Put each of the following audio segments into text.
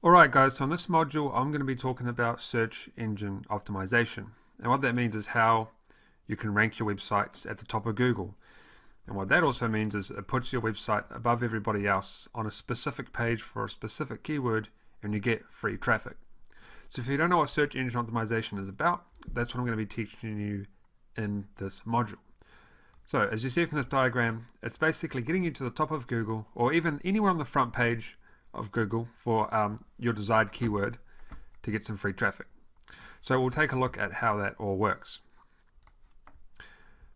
Alright guys, so in this module I'm going to be talking about search engine optimization. And what that means is how you can rank your websites at the top of Google. And what that also means is it puts your website above everybody else on a specific page for a specific keyword and you get free traffic. So if you don't know what search engine optimization is about, that's what I'm going to be teaching you in this module. So as you see from this diagram, it's basically getting you to the top of Google or even anywhere on the front page of Google for your desired keyword to get some free traffic. So we'll take a look at how that all works.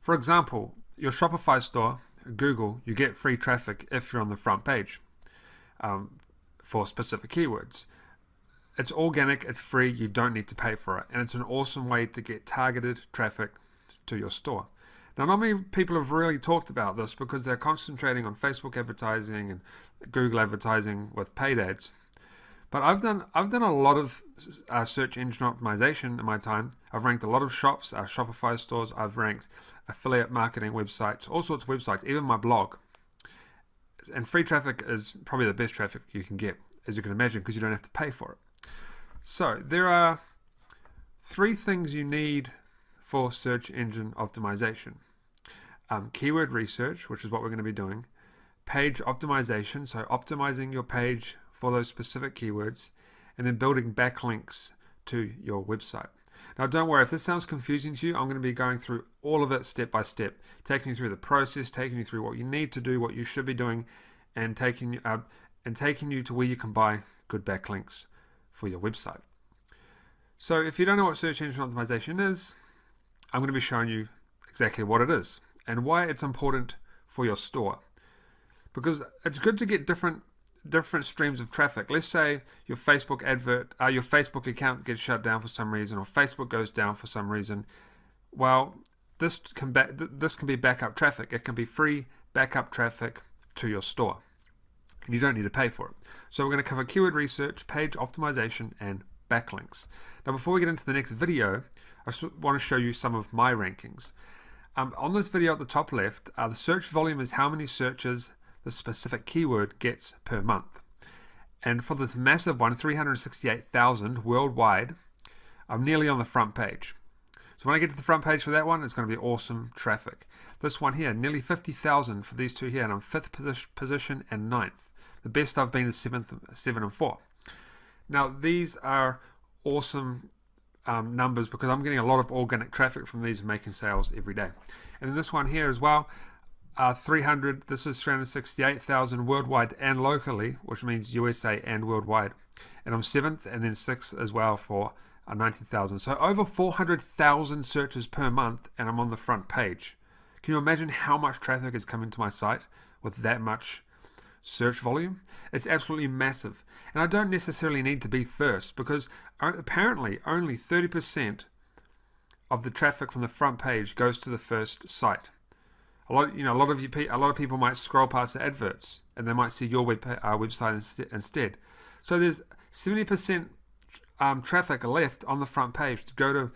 For example, your Shopify store, Google, you get free traffic if you're on the front page for specific keywords. It's organic, it's free, you don't need to pay for it, and it's an awesome way to get targeted traffic to your store. Now, not many people have really talked about this because they're concentrating on Facebook advertising and Google advertising with paid ads. But I've done a lot of search engine optimization in my time. I've ranked a lot of shops, Shopify stores. I've ranked affiliate marketing websites, all sorts of websites, even my blog. And free traffic is probably the best traffic you can get, as you can imagine, because you don't have to pay for it. So there are 3 things you need for search engine optimization. Keyword research, which is what we're going to be doing, page optimization, so optimizing your page for those specific keywords, and then building backlinks to your website. Now don't worry, if this sounds confusing to you, I'm going to be going through all of it step by step, taking you through the process, taking you through what you need to do, what you should be doing, and taking you to where you can buy good backlinks for your website. So if you don't know what search engine optimization is, I'm going to be showing you exactly what it is and why it's important for your store. Because it's good to get different streams of traffic. Let's say your Facebook your Facebook account gets shut down for some reason, or Facebook goes down for some reason. Well, this can be backup traffic. It can be free backup traffic to your store, and you don't need to pay for it. So we're going to cover keyword research, page optimization, and backlinks. Now, before we get into the next video, I just want to show you some of my rankings. On this video at the top left, the search volume is how many searches the specific keyword gets per month. And for this massive one, 368,000 worldwide, I'm nearly on the front page. So when I get to the front page for that one, it's going to be awesome traffic. This one here, nearly 50,000 for these two here, and I'm 5th position and 9th. The best I've been is 7 and 4. Now these are awesome numbers because I'm getting a lot of organic traffic from these, making sales every day. And then this one here as well, this is 368,000 worldwide and locally, which means USA and worldwide. And I'm 7th and then 6th as well for 90,000. So over 400,000 searches per month, and I'm on the front page. Can you imagine how much traffic is coming to my site with that much search volume? It's absolutely massive. And I don't necessarily need to be first because apparently only 30% of the traffic from the front page goes to the first site. A lot of people might scroll past the adverts and they might see your website instead. So there's 70% traffic left on the front page to go to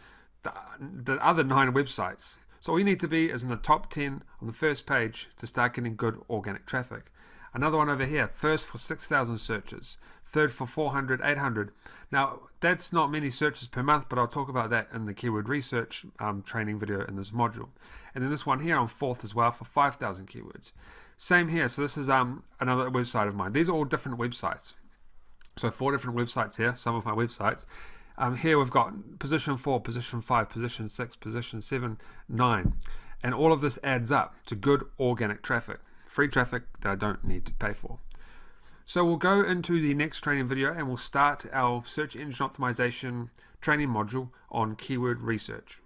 the other 9 websites. So all you need to be is in the top 10 on the first page to start getting good organic traffic. Another one over here, first for 6,000 searches, third for 400, 800. Now, that's not many searches per month, but I'll talk about that in the keyword research training video in this module. And then this one here, I'm 4th as well for 5,000 keywords. Same here, so this is another website of mine. These are all different websites. So 4 different websites here, some of my websites. Here we've got position 4, position 5, position 6, position 7, 9. And all of this adds up to good organic traffic. Free traffic that I don't need to pay for. So we'll go into the next training video and we'll start our search engine optimization training module on keyword research.